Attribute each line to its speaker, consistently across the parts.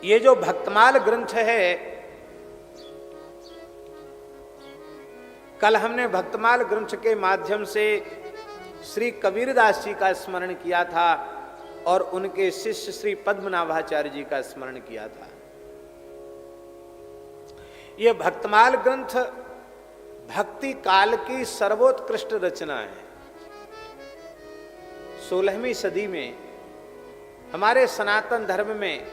Speaker 1: ये जो भक्तमाल ग्रंथ है, कल हमने भक्तमाल ग्रंथ के माध्यम से श्री कबीरदास जी का स्मरण किया था और उनके शिष्य श्री पद्मनाभाचार्य जी का स्मरण किया था। यह भक्तमाल ग्रंथ भक्ति काल की सर्वोत्कृष्ट रचना है। 16वीं सदी में हमारे सनातन धर्म में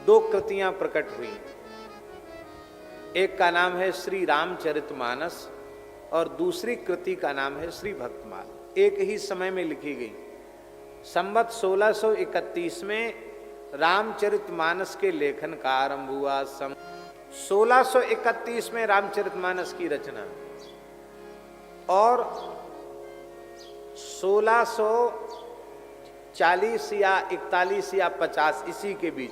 Speaker 1: 2 कृतियां प्रकट हुई। एक का नाम है श्री रामचरितमानस और दूसरी कृति का नाम है श्री भक्तमाल। एक ही समय में लिखी गई। संवत 1631 में रामचरितमानस के लेखन का आरंभ हुआ। 1631 में रामचरितमानस की रचना और 1640 या 41 या 50 इसी के बीच,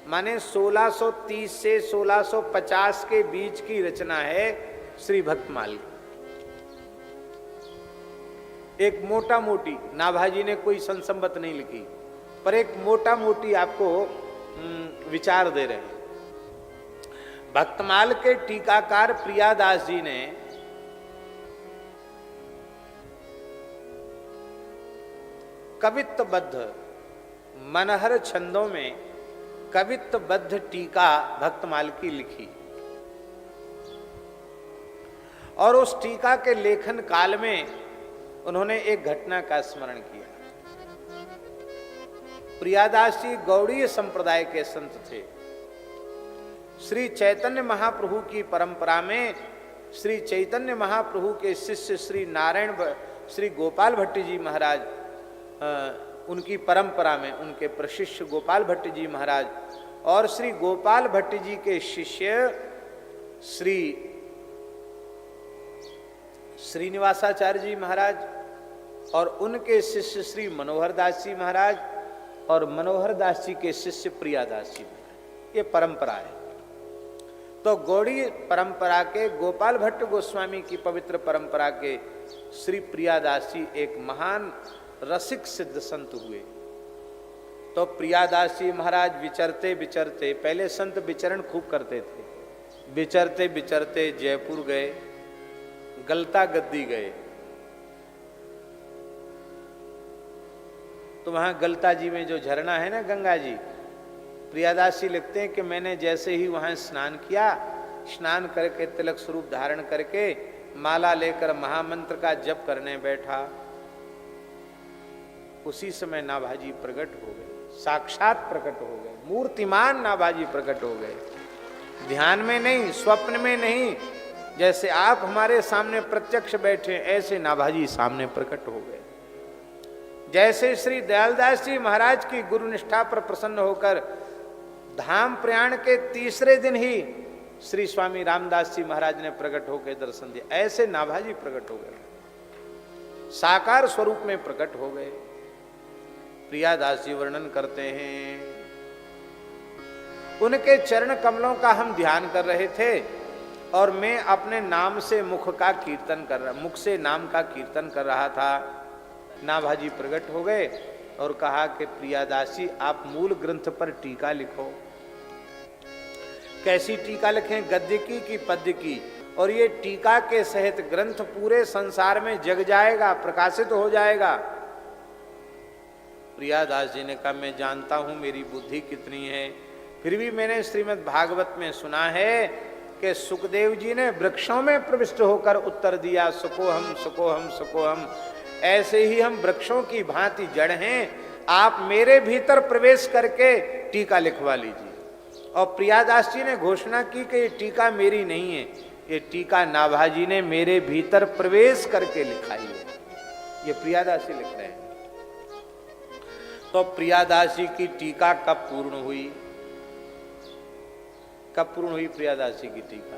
Speaker 1: माने 1630 से 1650 के बीच की रचना है श्री भक्तमाल। एक मोटा मोटी, नाभाजी ने कोई संसंबत नहीं लिखी, पर एक मोटा मोटी आपको विचार दे रहे हैं। भक्तमाल के टीकाकार प्रियादास जी ने कवित्वबद्ध मनहर छंदों में कवित्वबद्ध टीका भक्तमाल की लिखी और उस टीका के लेखन काल में उन्होंने एक घटना का स्मरण किया। प्रियादास जी गौड़ीय संप्रदाय के संत थे। श्री चैतन्य महाप्रभु की परंपरा में श्री चैतन्य महाप्रभु के शिष्य श्री गोपाल भट्ट जी महाराज, उनकी परंपरा में उनके प्रशिष्य गोपाल भट्ट जी महाराज और श्री गोपाल भट्ट जी के शिष्य श्री श्रीनिवासाचार्य जी महाराज और उनके शिष्य श्री मनोहर दास जी महाराज और मनोहर दास जी के शिष्य प्रियादास जी महाराज, ये परंपरा है। तो गौड़ी परंपरा के गोपाल भट्ट गोस्वामी की पवित्र परंपरा के श्री प्रियादास जी एक महान रसिक सिद्ध संत हुए। तो प्रियादास जी महाराज विचरते विचरते, पहले संत विचरण खूब करते थे, विचरते विचरते जयपुर गए, गलता गद्दी गए। तो वहां गलता जी में जो झरना है ना गंगा जी, प्रियादास जी लिखते हैं कि मैंने जैसे ही वहां स्नान किया, स्नान करके तिलक स्वरूप धारण करके माला लेकर महामंत्र का जप करने बैठा, उसी समय नाभाजी प्रकट हो गए, साक्षात प्रकट हो गए, मूर्तिमान नाभाजी प्रकट हो गए। ध्यान में नहीं, स्वप्न में नहीं, जैसे आप हमारे सामने प्रत्यक्ष बैठे ऐसे नाभाजी सामने प्रकट हो गए। जैसे श्री दयालदास जी महाराज की गुरु निष्ठा पर प्रसन्न होकर धाम प्रयाण के तीसरे दिन ही श्री स्वामी रामदास जी महाराज ने प्रकट होकर दर्शन दिया, ऐसे नाभाजी प्रकट हो गए, साकार स्वरूप में प्रकट हो गए। प्रियादास जी वर्णन करते हैं, उनके चरण कमलों का हम ध्यान कर रहे थे और मैं अपने नाम से मुख से नाम का कीर्तन कर रहा था। नाभाजी प्रकट हो गए और कहा कि प्रियादास जी आप मूल ग्रंथ पर टीका लिखो। कैसी टीका लिखें, गद्य की कि पद्य की? और ये टीका के सहित ग्रंथ पूरे संसार में जग जाएगा, प्रकाशित हो जाएगा। प्रियादास जी ने कहा मैं जानता हूं मेरी बुद्धि कितनी है, फिर भी मैंने श्रीमद् भागवत में सुना है कि सुखदेव जी ने वृक्षों में प्रविष्ट होकर उत्तर दिया, सुकोहम सुकोहम सुकोहम। ऐसे ही हम वृक्षों की भांति जड़ हैं, आप मेरे भीतर प्रवेश करके टीका लिखवा लीजिए। और प्रियादास जी ने घोषणा की कि ये टीका मेरी नहीं है, ये टीका नाभाजी ने मेरे भीतर प्रवेश करके लिखाई है। ये प्रियादास जी लिख रहे हैं। तो प्रियादास जी की टीका कब पूर्ण हुई? कब पूर्ण हुई प्रियादास जी की टीका?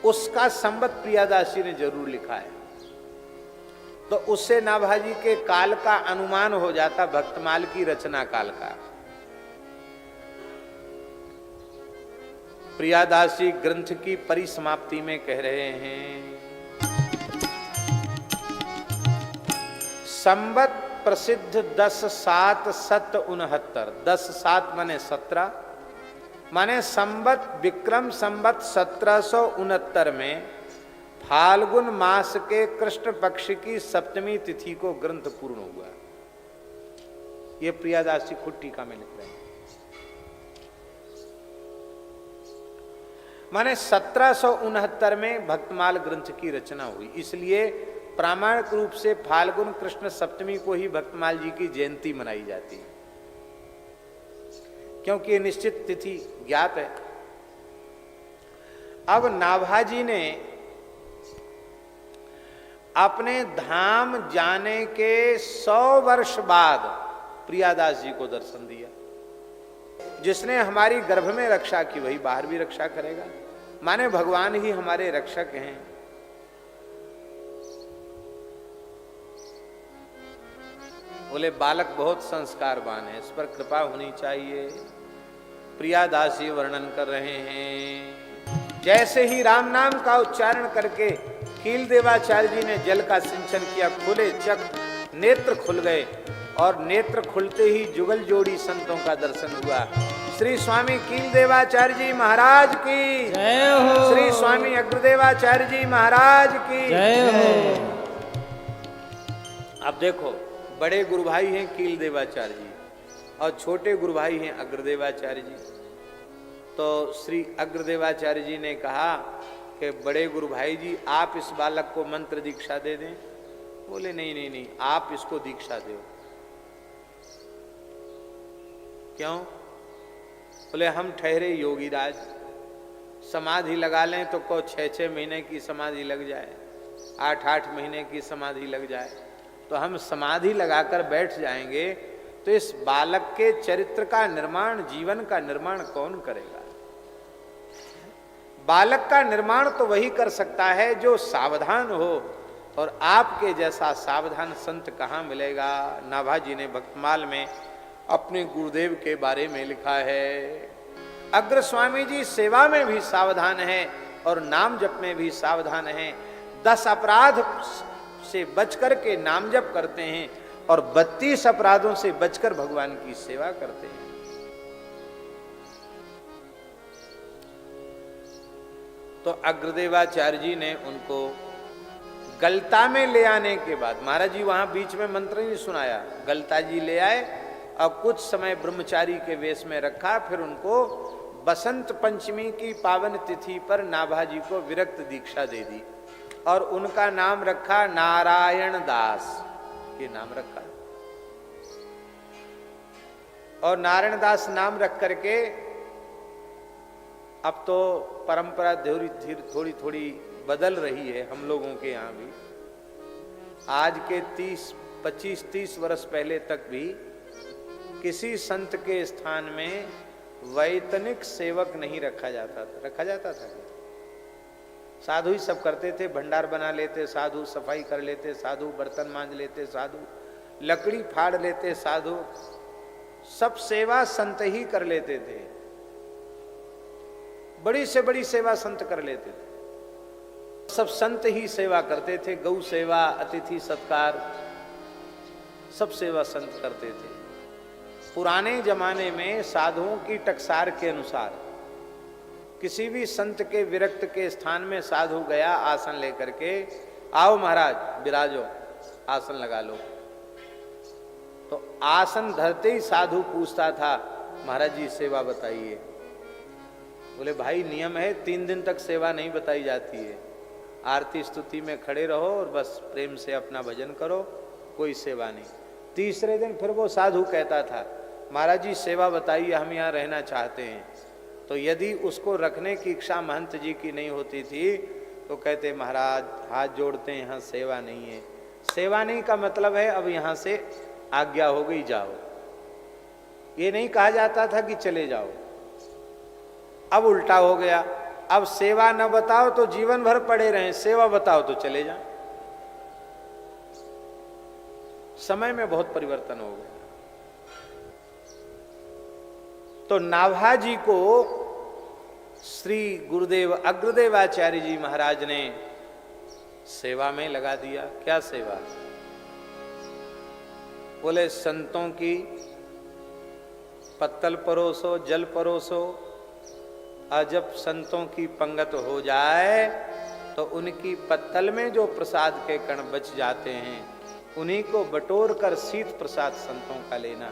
Speaker 1: उसका संबत प्रियादास जी ने जरूर लिखा है, तो उससे नाभाजी के काल का अनुमान हो जाता, भक्तमाल की रचना काल का। प्रियादास जी ग्रंथ की परिसमाप्ति में कह रहे हैं, संबत प्रसिद्ध 10/7/69, 10/7 माने 17, माने संवत विक्रम संवत 1769 में फाल्गुन मास के कृष्ण पक्ष की सप्तमी तिथि को ग्रंथ पूर्ण हुआ। ये प्रियादास जी खुद टीका में लिख रहे हैं। माने 1769 में भक्तमाल ग्रंथ की रचना हुई, इसलिए प्रामाणिक रूप से फाल्गुन कृष्ण सप्तमी को ही भक्तमाल जी की जयंती मनाई जाती है, क्योंकि ये निश्चित तिथि ज्ञात है। अब नाभाजी ने अपने धाम जाने के 100 वर्ष बाद प्रियादास जी को दर्शन दिया। जिसने हमारी गर्भ में रक्षा की वही बाहर भी रक्षा करेगा, माने भगवान ही हमारे रक्षक हैं। बोले बालक बहुत संस्कारवान है, इस पर कृपा होनी चाहिए। प्रियादास जी वर्णन कर रहे हैं, जैसे ही राम नाम का उच्चारण करके कील देवाचार्य जी ने जल का सिंचन किया, खुले चक नेत्र खुल गए और नेत्र खुलते ही जुगल जोड़ी संतों का दर्शन हुआ। श्री स्वामी कील देवाचार्य जी महाराज की जय हो। श्री स्वामी अग्रदेवाचार्य जी महाराज की जय हो। अब देखो, बड़े गुरु भाई हैं कील देवाचार्य जी और छोटे गुरु भाई हैं अग्रदेवाचार्य जी। तो श्री अग्रदेवाचार्य जी ने कहा कि बड़े गुरु भाई जी, आप इस बालक को मंत्र दीक्षा दे दें। बोले नहीं नहीं नहीं, आप इसको दीक्षा दो। क्यों? बोले हम ठहरे योगी राज, समाधि लगा लें तो को 6-6 महीने की समाधि लग जाए, 8-8 महीने की समाधि लग जाए, तो हम समाधि लगाकर बैठ जाएंगे तो इस बालक के चरित्र का निर्माण, जीवन का निर्माण कौन करेगा? बालक का निर्माण तो वही कर सकता है जो सावधान हो, और आपके जैसा सावधान संत कहाँ मिलेगा? नाभाजी ने भक्तमाल में अपने गुरुदेव के बारे में लिखा है, अग्र स्वामी जी सेवा में भी सावधान है और नाम जप में भी सावधान है। 10 अपराध से बचकर के नाम जप करते हैं और 32 अपराधों से बचकर भगवान की सेवा करते हैं। तो अग्रदेवाचार्य जी ने उनको गलता में ले आने के बाद, महाराज जी वहां बीच में मंत्र नहीं सुनाया, गलता जी ले आए और कुछ समय ब्रह्मचारी के वेश में रखा, फिर उनको बसंत पंचमी की पावन तिथि पर नाभाजी को विरक्त दीक्षा दे दी और उनका नाम रखा नारायण दास, ये नाम रखा। और नारायण दास नाम रख करके अब तो परंपरा थोड़ी थोड़ी बदल रही है हम लोगों के यहाँ भी। आज के 25-30 वर्ष पहले तक भी किसी संत के स्थान में वैतनिक सेवक नहीं रखा जाता था। रखा जाता था क्या? साधु ही सब करते थे, भंडार बना लेते साधु, सफाई कर लेते साधु, बर्तन मांज लेते साधु, लकड़ी फाड़ लेते साधु, सब सेवा संत ही कर लेते थे। बड़ी से बड़ी सेवा संत कर लेते थे, सब संत ही सेवा करते थे। गौ सेवा, अतिथि सत्कार, सब सेवा संत करते थे। पुराने जमाने में साधुओं की टकसार के अनुसार किसी भी संत के विरक्त के स्थान में साधु गया आसन लेकर के, आओ महाराज विराजो, आसन लगा लो, तो आसन धरते ही साधु पूछता था, महाराज जी सेवा बताइए। बोले भाई नियम है, 3 दिन तक सेवा नहीं बताई जाती है, आरती स्तुति में खड़े रहो और बस प्रेम से अपना भजन करो, कोई सेवा नहीं। तीसरे दिन फिर वो साधु कहता था, महाराज जी सेवा बताइए, हम यहाँ रहना चाहते हैं। तो यदि उसको रखने की इच्छा महंत जी की नहीं होती थी तो कहते, महाराज हाथ जोड़ते हैं, यहाँ सेवा नहीं है। सेवा नहीं का मतलब है अब यहाँ से आज्ञा हो गई, जाओ। ये नहीं कहा जाता था कि चले जाओ। अब उल्टा हो गया, अब सेवा न बताओ तो जीवन भर पड़े रहें, सेवा बताओ तो चले जाएं। समय में बहुत परिवर्तन हो गया। तो नाभाजी को श्री गुरुदेव अग्रदेवाचार्य जी महाराज ने सेवा में लगा दिया। क्या सेवा? बोले संतों की पत्तल परोसो, जल परोसो, और जब संतों की पंगत हो जाए तो उनकी पत्तल में जो प्रसाद के कण बच जाते हैं उन्हीं को बटोर कर शीत प्रसाद संतों का लेना,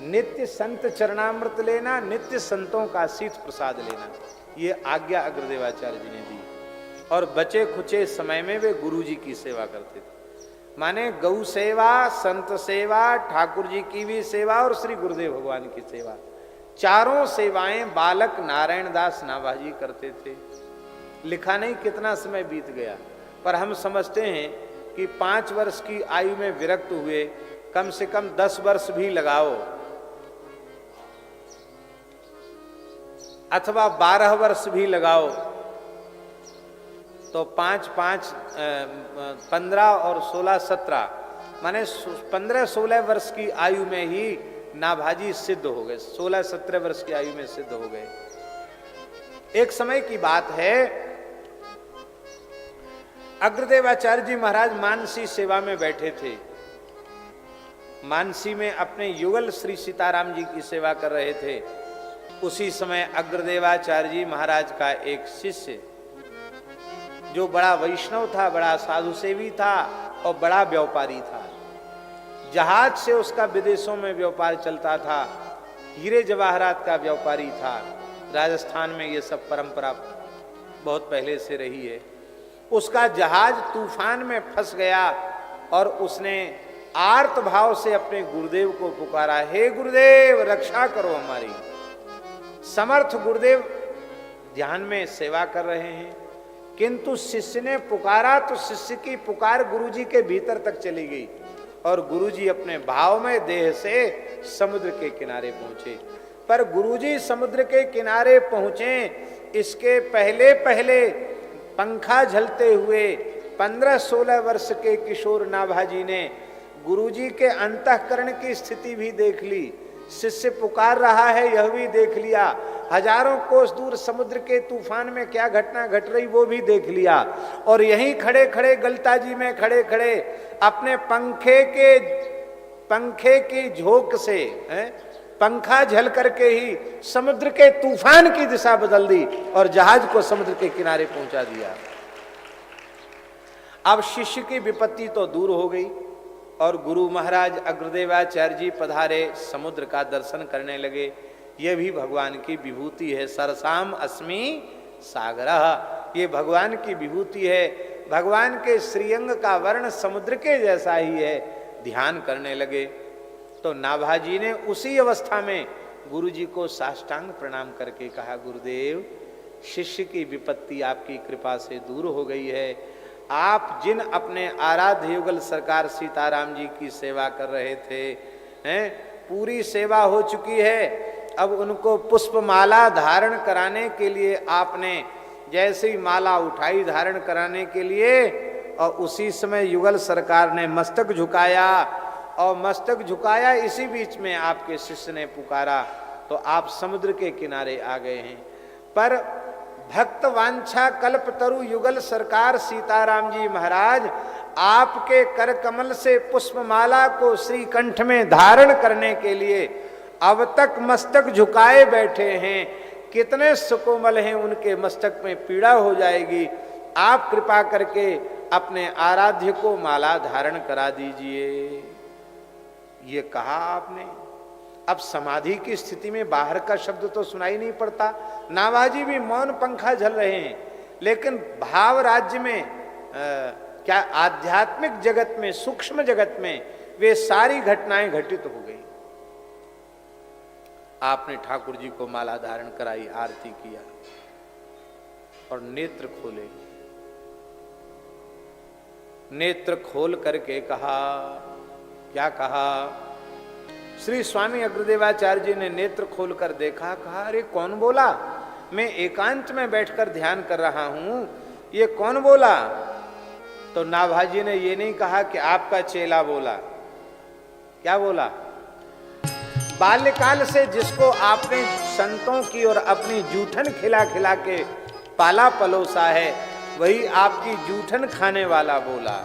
Speaker 1: नित्य संत चरणामृत लेना, नित्य संतों का शीत प्रसाद लेना, ये आज्ञा अग्रदेवाचार्य जी ने दी। और बचे खुचे समय में वे गुरु जी की सेवा करते थे। माने गौ सेवा, संत सेवा, ठाकुर जी की भी सेवा और श्री गुरुदेव भगवान की सेवा, चारों सेवाएं बालक नारायण दास नाभाजी करते थे। लिखा नहीं कितना समय बीत गया, पर हम समझते हैं कि 5 वर्ष की आयु में विरक्त हुए, कम से कम 10 वर्ष भी लगाओ, अथवा 12 वर्ष भी लगाओ, तो 5, 5, 15 और 16, 17, माने 15-16 वर्ष की आयु में ही नाभाजी सिद्ध हो गए। 16-17 वर्ष की आयु में सिद्ध हो गए। एक समय की बात है, अग्रदेवाचार्य जी महाराज मानसी सेवा में बैठे थे। मानसी में अपने युगल श्री सीताराम जी की सेवा कर रहे थे। उसी समय अग्रदेवाचार्य जी महाराज का एक शिष्य जो बड़ा वैष्णव था, बड़ा साधु सेवी था और बड़ा व्यापारी था, जहाज से उसका विदेशों में व्यापार चलता था, हीरे जवाहरात का व्यापारी था। राजस्थान में ये सब परंपरा बहुत पहले से रही है। उसका जहाज तूफान में फंस गया और उसने आर्त भाव से अपने गुरुदेव को पुकारा, हे गुरुदेव रक्षा करो हमारी। समर्थ गुरुदेव ध्यान में सेवा कर रहे हैं, किंतु शिष्य ने पुकारा तो शिष्य की पुकार गुरुजी के भीतर तक चली गई और गुरुजी अपने भाव में देह से समुद्र के किनारे पहुंचे। पर गुरुजी समुद्र के किनारे पहुंचे इसके पहले पहले पंखा झलते हुए 15-16 वर्ष के किशोर नाभाजी ने गुरुजी के अंतःकरण की स्थिति भी देख ली, शिष्य पुकार रहा है यह भी देख लिया, हजारों कोस दूर समुद्र के तूफान में क्या घटना घट रही वो भी देख लिया, और यहीं खड़े खड़े गलताजी में खड़े खड़े अपने पंखे की झोंक से पंखा झल करके ही समुद्र के तूफान की दिशा बदल दी और जहाज को समुद्र के किनारे पहुंचा दिया। अब शिष्य की विपत्ति तो दूर हो गई और गुरु महाराज अग्रदेवाचार्य जी पधारे, समुद्र का दर्शन करने लगे। यह भी भगवान की विभूति है। सरसाम अस्मि सागरः, ये भगवान की विभूति है। भगवान के श्रीअंग का वर्ण समुद्र के जैसा ही है। ध्यान करने लगे तो नाभाजी ने उसी अवस्था में गुरु जी को साष्टांग प्रणाम करके कहा, गुरुदेव शिष्य की विपत्ति आपकी कृपा से दूर हो गई है। आप जिन अपने आराध्य युगल सरकार सीताराम जी की सेवा कर रहे थे, हैं, पूरी सेवा हो चुकी है। अब उनको पुष्पमाला धारण कराने के लिए आपने जैसे ही माला उठाई धारण कराने के लिए, और उसी समय युगल सरकार ने मस्तक झुकाया, और मस्तक झुकाया इसी बीच में आपके शिष्य ने पुकारा तो आप समुद्र के किनारे आ गए हैं। पर भक्त वांछा कल्प तरु युगल सरकार सीताराम जी महाराज आपके कर कमल से पुष्पमाला को श्री कंठ में धारण करने के लिए अब तक मस्तक झुकाए बैठे हैं। कितने सुकोमल हैं, उनके मस्तक में पीड़ा हो जाएगी। आप कृपा करके अपने आराध्य को माला धारण करा दीजिए। ये कहा आपने। अब समाधि की स्थिति में बाहर का शब्द तो सुनाई नहीं पड़ता। नाभाजी भी मौन पंखा झल रहे हैं, लेकिन भाव राज्य में क्या आध्यात्मिक जगत में, सूक्ष्म जगत में वे सारी घटनाएं घटित हो गई। आपने ठाकुर जी को माला धारण कराई, आरती किया और नेत्र खोले। नेत्र खोल करके कहा, क्या कहा? श्री स्वामी अग्रदेवाचार्य जी ने नेत्र खोलकर देखा, कहा अरे कौन बोला? मैं एकांत में बैठकर ध्यान कर रहा हूं, ये कौन बोला? तो नाभाजी ने ये नहीं कहा कि आपका चेला बोला। क्या बोला? बाल्यकाल से जिसको आपने संतों की और अपनी जूठन खिला खिला के पाला पलोसा है, वही आपकी जूठन खाने वाला बोला।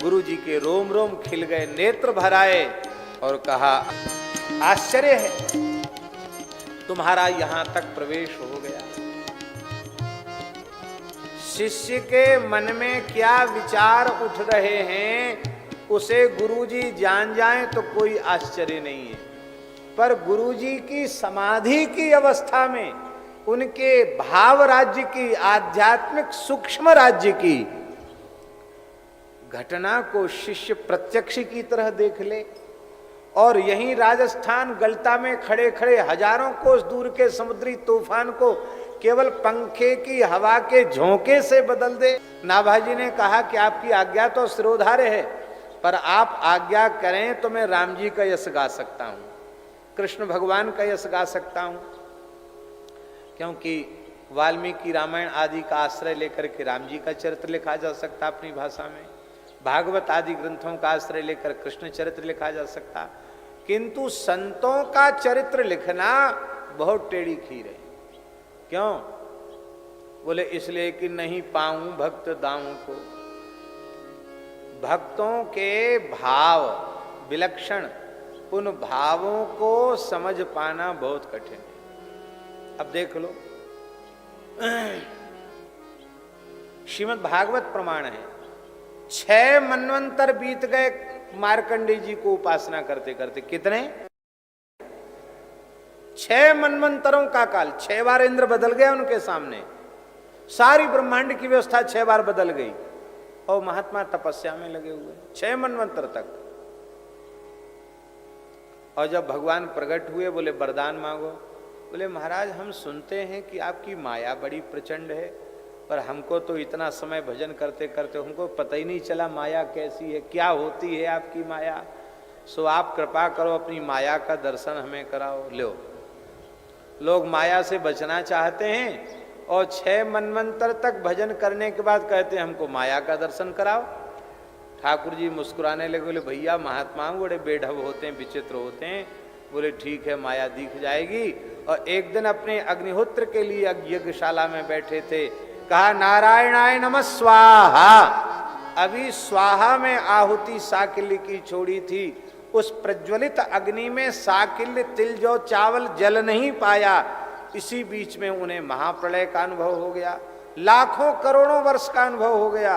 Speaker 1: गुरु जी के रोम रोम खिल गए, नेत्र भर आए और कहा आश्चर्य है तुम्हारा यहां तक प्रवेश हो गया। शिष्य के मन में क्या विचार उठ रहे हैं उसे गुरुजी जान जाएं तो कोई आश्चर्य नहीं है, पर गुरुजी की समाधि की अवस्था में उनके भाव राज्य की, आध्यात्मिक सूक्ष्म राज्य की घटना को शिष्य प्रत्यक्ष की तरह देख ले और यहीं राजस्थान गलता में खड़े खड़े हजारों कोस दूर के समुद्री तूफान को केवल पंखे की हवा के झोंके से बदल दे। नाभाजी ने कहा कि आपकी आज्ञा तो सिरोधार्य है, पर आप आज्ञा करें तो मैं राम जी का यश गा सकता हूं, कृष्ण भगवान का यश गा सकता हूं, क्योंकि वाल्मीकि रामायण आदि का आश्रय लेकर के राम जी का चरित्र लिखा जा सकता अपनी भाषा में, भागवत आदि ग्रंथों का आश्रय लेकर कृष्ण चरित्र लिखा जा सकता, किंतु संतों का चरित्र लिखना बहुत टेढ़ी खीर है। क्यों? बोले इसलिए कि नहीं पाऊं भक्त दाऊं को। भक्तों के भाव विलक्षण, उन भावों को समझ पाना बहुत कठिन है। अब देख लो, श्रीमद् भागवत प्रमाण है, 6 मनवंतर बीत गए मार्कंडेय जी को उपासना करते करते। कितने? 6 मनवंतरों का काल, 6 बार इंद्र बदल गया उनके सामने, सारी ब्रह्मांड की व्यवस्था 6 बार बदल गई और महात्मा तपस्या में लगे हुए 6 मनवंतर तक। और जब भगवान प्रकट हुए बोले वरदान मांगो, बोले महाराज हम सुनते हैं कि आपकी माया बड़ी प्रचंड है, पर हमको तो इतना समय भजन करते करते हमको पता ही नहीं चला माया कैसी है, क्या होती है आपकी माया। सो आप कृपा करो अपनी माया का दर्शन हमें कराओ। लो, लोग माया से बचना चाहते हैं और 6 मनवंतर तक भजन करने के बाद कहते हैं हमको माया का दर्शन कराओ। ठाकुर जी मुस्कुराने लगे, बोले भैया महात्मा बड़े बेढब होते हैं, विचित्र होते हैं। बोले ठीक है माया दिख जाएगी। और एक दिन अपने अग्निहोत्र के लिए यज्ञशाला में बैठे थे, कहा नारायणाय नमः स्वाहा। अभी स्वाहा में आहुति साकिल्य की छोड़ी थी, उस प्रज्वलित अग्नि में साकिल्य तिल जो चावल जल नहीं पाया, इसी बीच में उन्हें महाप्रलय का अनुभव हो गया, लाखों करोड़ों वर्ष का अनुभव हो गया।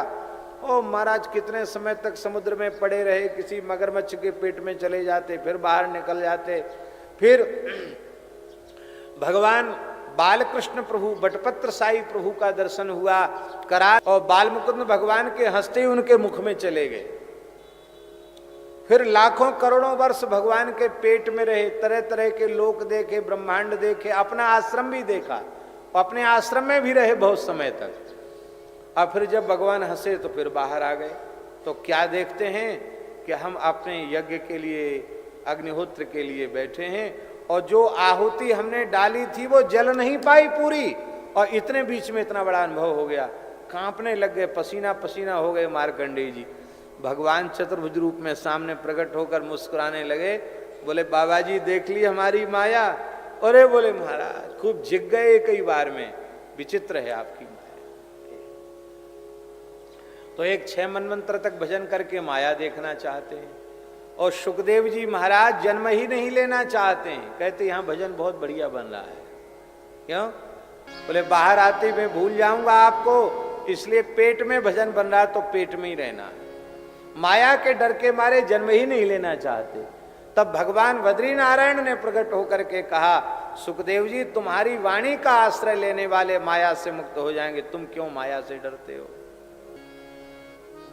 Speaker 1: ओ महाराज कितने समय तक समुद्र में पड़े रहे, किसी मगरमच्छ के पेट में चले जाते, फिर बाहर निकल जाते। फिर भगवान बालकृष्ण प्रभु बटपत्र साई प्रभु का दर्शन हुआ करा और बालमुकुंद भगवान के हंसते ही उनके मुख में चले गए। फिर लाखों करोड़ों वर्ष भगवान के पेट में रहे, तरह तरह के लोक देखे, ब्रह्मांड देखे, अपना आश्रम भी देखा, अपने आश्रम में भी रहे बहुत समय तक। और फिर जब भगवान हंसे तो फिर बाहर आ गए। तो क्या देखते हैं कि हम अपने यज्ञ के लिए, अग्निहोत्र के लिए बैठे हैं और जो आहुति हमने डाली थी वो जल नहीं पाई पूरी, और इतने बीच में इतना बड़ा अनुभव हो गया, कांपने लग गए, पसीना पसीना हो गए मार्कंडेय जी। भगवान चतुर्भुज रूप में सामने प्रकट होकर मुस्कुराने लगे, बोले बाबा जी देख ली हमारी माया। अरे बोले महाराज खूब जिग गए कई बार में, विचित्र है आपकी माया। तो एक 6 मनवंतर तक भजन करके माया देखना चाहते हैं, और सुखदेव जी महाराज जन्म ही नहीं लेना चाहते हैं, कहते यहाँ भजन बहुत बढ़िया बन रहा है। क्यों? बोले बाहर आते मैं भूल जाऊंगा आपको, इसलिए पेट में भजन बन रहा तो पेट में ही रहना है। माया के डर के मारे जन्म ही नहीं लेना चाहते। तब भगवान बद्री नारायण ने प्रकट होकर के कहा सुखदेव जी तुम्हारी वाणी का आश्रय लेने वाले माया से मुक्त हो जाएंगे, तुम क्यों माया से डरते हो?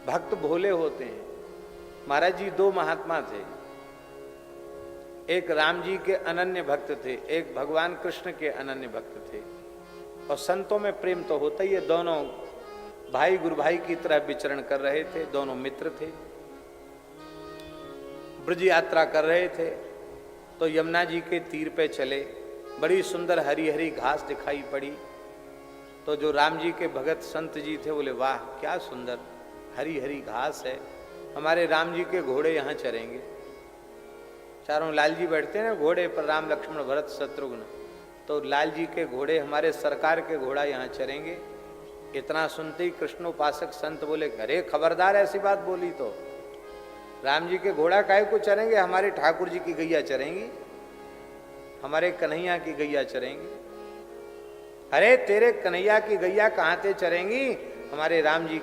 Speaker 1: भक्त भोले होते हैं। महाराज जी 2 महात्मा थे, एक राम जी के अनन्य भक्त थे, एक भगवान कृष्ण के अनन्य भक्त थे। और संतों में प्रेम तो होता ही है, दोनों भाई गुरु भाई की तरह विचरण कर रहे थे, दोनों मित्र थे, ब्रज यात्रा कर रहे थे। तो यमुना जी के तीर पे चले, बड़ी सुंदर हरी हरी घास दिखाई पड़ी। तो जो राम जी के भगत संत जी थे बोले वाह क्या सुंदर हरी हरी घास है, हमारे राम जी के घोड़े यहाँ चरेंगे। चारों लाल जी बैठते हैं ना घोड़े पर, राम लक्ष्मण भरत शत्रुघ्न, तो लाल जी के घोड़े हमारे सरकार के घोड़ा यहाँ चरेंगे। इतना सुनते ही कृष्ण उपासक संत बोले, अरे खबरदार, ऐसी बात बोली तो राम जी के घोड़ा काहे को चरेंगे, हमारे ठाकुर जी की गैया चरेंगी, हमारे कन्हैया की गैया चरेंगी। अरे तेरे कन्हैया की गैया कहाँ ते चरेंगी, हमारे राम जी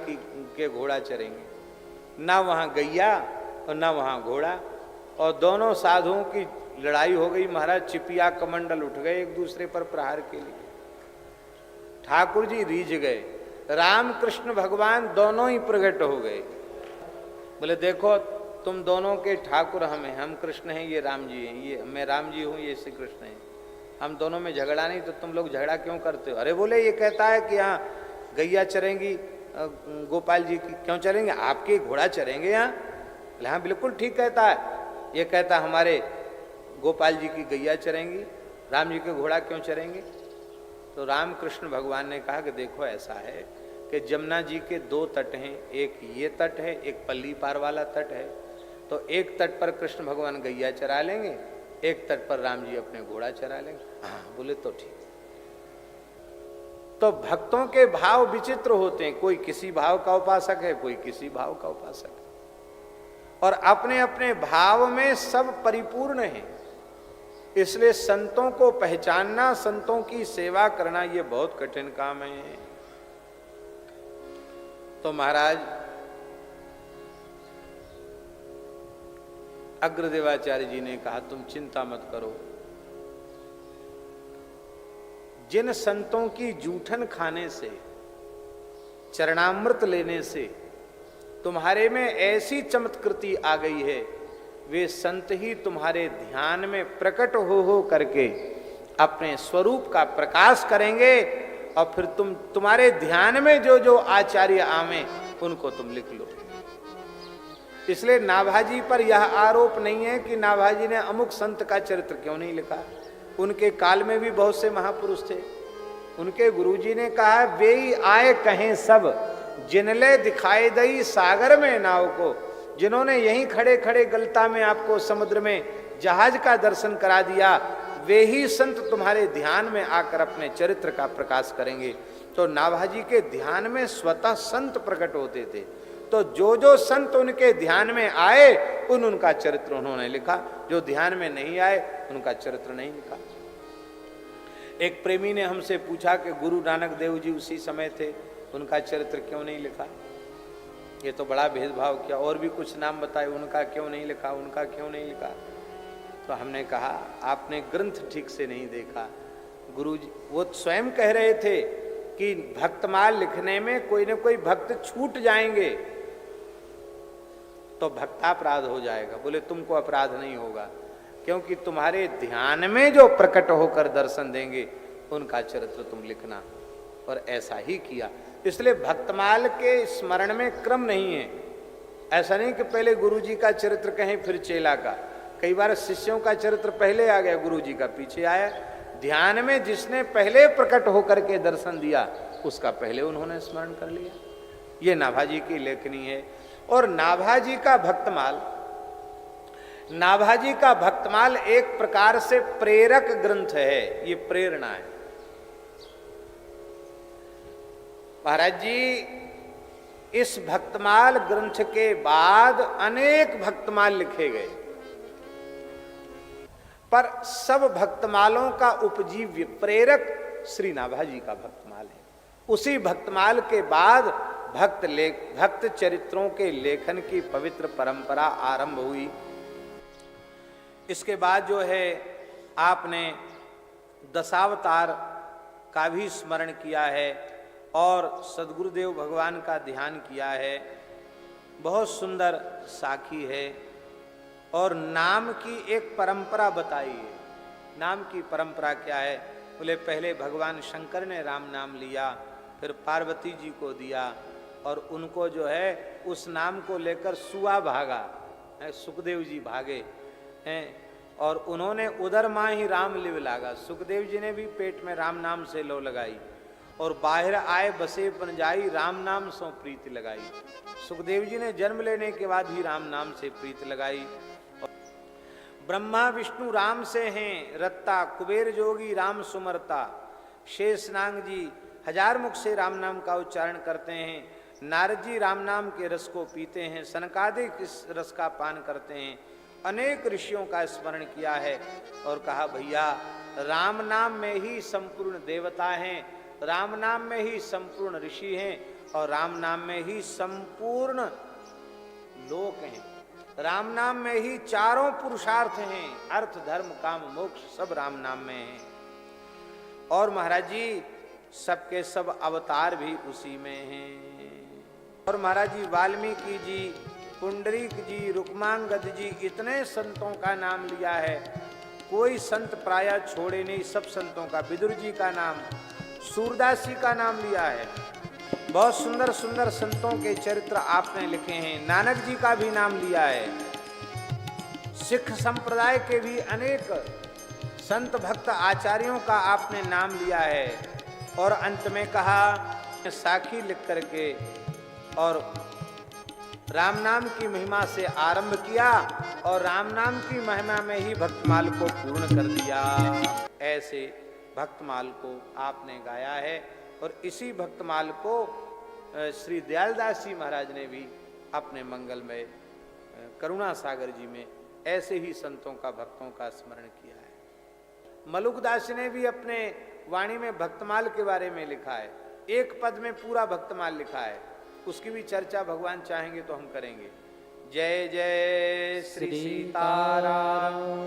Speaker 1: के घोड़ा चरेंगे। ना वहाँ गैया और ना वहाँ घोड़ा, और दोनों साधुओं की लड़ाई हो गई। महाराज चिपिया कमंडल उठ गए एक दूसरे पर प्रहार के लिए। ठाकुर जी रीझ गए, राम कृष्ण भगवान दोनों ही प्रकट हो गए। बोले देखो तुम दोनों के ठाकुर हम हैं, हम कृष्ण हैं, ये राम जी हैं, ये मैं राम जी हूँ, ये श्री कृष्ण हैं, हम दोनों में झगड़ा नहीं, तो तुम लोग झगड़ा क्यों करते हो। अरे बोले ये कहता है कि यहाँ गैया चरेंगी गोपाल जी की, क्यों चरेंगे, आपके घोड़ा चरेंगे यहाँ। बोले हाँ बिल्कुल ठीक कहता है, ये कहता हमारे गोपाल जी की गैया चरेंगी, राम जी के घोड़ा क्यों चरेंगे। तो राम कृष्ण भगवान ने कहा कि देखो ऐसा है कि जमुना जी के दो तट हैं, एक ये तट है, एक पल्ली पार वाला तट है। तो एक तट पर कृष्ण भगवान गैया चरा लेंगे, एक तट पर राम जी अपने घोड़ा चरा लेंगे। हाँ बोले तो ठीक। तो भक्तों के भाव विचित्र होते हैं, कोई किसी भाव का उपासक है, कोई किसी भाव का उपासक है, और अपने अपने भाव में सब परिपूर्ण है। इसलिए संतों को पहचानना, संतों की सेवा करना, ये बहुत कठिन काम है। तो महाराज अग्रदेवाचार्य जी ने कहा तुम चिंता मत करो, जिन संतों की जूठन खाने से, चरणामृत लेने से तुम्हारे में ऐसी चमत्कृति आ गई है, वे संत ही तुम्हारे ध्यान में प्रकट हो करके अपने स्वरूप का प्रकाश करेंगे, और फिर तुम्हारे ध्यान में जो जो आचार्य आवे उनको तुम लिख लो। इसलिए नाभाजी पर यह आरोप नहीं है कि नाभाजी ने अमुक संत का चरित्र क्यों नहीं लिखा। उनके काल में भी बहुत से महापुरुष थे। उनके गुरुजी ने कहा वे ही आए कहें सब, जिनले दिखाई दई सागर में नाव को। जिन्होंने यहीं खड़े खड़े गलता में आपको समुद्र में जहाज का दर्शन करा दिया, वे ही संत तुम्हारे ध्यान में आकर अपने चरित्र का प्रकाश करेंगे। तो नाभाजी के ध्यान में स्वतः संत प्रकट होते थे, तो जो जो संत उनके ध्यान में आए उनका चरित्र उन्होंने लिखा, जो ध्यान में नहीं आए उनका चरित्र नहीं लिखा। एक प्रेमी ने हमसे पूछा कि गुरु नानक देव जी उसी समय थे, उनका चरित्र क्यों नहीं लिखा। ये तो बड़ा भेदभाव किया, और भी कुछ नाम बताए, उनका क्यों नहीं लिखा, उनका क्यों नहीं लिखा। तो हमने कहा आपने ग्रंथ ठीक से नहीं देखा। गुरु जी वो स्वयं कह रहे थे कि भक्तमाल लिखने में कोई न कोई भक्त छूट जाएंगे तो भक्तापराध हो जाएगा। बोले तुमको अपराध नहीं होगा, क्योंकि तुम्हारे ध्यान में जो प्रकट होकर दर्शन देंगे उनका चरित्र तुम लिखना। और ऐसा ही किया। इसलिए भक्तमाल के स्मरण में क्रम नहीं है। ऐसा नहीं कि पहले गुरुजी का चरित्र कहें फिर चेला का। कई बार शिष्यों का चरित्र पहले आ गया, गुरुजी का पीछे आया। ध्यान में जिसने पहले प्रकट होकर के दर्शन दिया उसका पहले उन्होंने स्मरण कर लिया। ये नाभाजी की लेखनी है। और नाभाजी का भक्तमाल एक प्रकार से प्रेरक ग्रंथ है, ये प्रेरणा है। महाराज जी इस भक्तमाल ग्रंथ के बाद अनेक भक्तमाल लिखे गए, पर सब भक्तमालों का उपजीव्य प्रेरक श्री नाभाजी का भक्तमाल है। उसी भक्तमाल के बाद भक्त चरित्रों के लेखन की पवित्र परंपरा आरंभ हुई। इसके बाद जो है आपने दशावतार का भी स्मरण किया है और सद्गुरुदेव भगवान का ध्यान किया है। बहुत सुंदर साखी है। और नाम की एक परंपरा बताई है। नाम की परंपरा क्या है? बोले पहले भगवान शंकर ने राम नाम लिया, फिर पार्वती जी को दिया, और उनको जो है उस नाम को लेकर सुआ भागा, सुखदेव जी भागे हैं, और उन्होंने उधर माँ ही राम लिव लागा। सुखदेव जी ने भी पेट में राम नाम से लो लगाई, और बाहर आए बसे पन जाई, राम नाम सो प्रीति लगाई। सुखदेव जी ने जन्म लेने के बाद ही राम नाम से प्रीति लगाई। ब्रह्मा विष्णु राम से हैं रत्ता, कुबेर जोगी राम सुमरता, शेषनाग जी 1000 मुख से राम नाम का उच्चारण करते हैं। नारद जी राम नाम के रस को पीते हैं, सनकादिक इस रस का पान करते हैं। अनेक ऋषियों का स्मरण किया है और कहा भैया राम नाम में ही संपूर्ण देवता हैं, राम नाम में ही संपूर्ण ऋषि हैं और राम नाम में ही संपूर्ण लोक हैं। राम नाम में ही चारों पुरुषार्थ हैं, अर्थ धर्म काम मोक्ष सब राम नाम में हैं। और महाराज जी सबके सब अवतार भी उसी में हैं। और महाराज जी वाल्मीकि जी, पुंडरीक जी, रुक्मांगद जी, इतने संतों का नाम लिया है, कोई संत प्राय छोड़े नहीं, सब संतों का। विदुर जी का नाम, सूरदास जी का नाम लिया है। बहुत सुंदर सुंदर संतों के चरित्र आपने लिखे हैं। नानक जी का भी नाम लिया है। सिख संप्रदाय के भी अनेक संत भक्त आचार्यों का आपने नाम लिया है। और अंत में कहा साखी लिख करके और राम नाम की महिमा से आरंभ किया और राम नाम की महिमा में ही भक्तमाल को पूर्ण कर दिया। ऐसे भक्तमाल को आपने गाया है और इसी भक्तमाल को श्री दयालदास जी महाराज ने भी अपने मंगल में करुणा सागर जी में ऐसे ही संतों का भक्तों का स्मरण किया है। मलुकदास ने भी अपने वाणी में भक्तमाल के बारे में लिखा है, एक पद में पूरा भक्तमाल लिखा है। उसकी भी चर्चा भगवान चाहेंगे तो हम करेंगे। जय जय श्री सीताराम।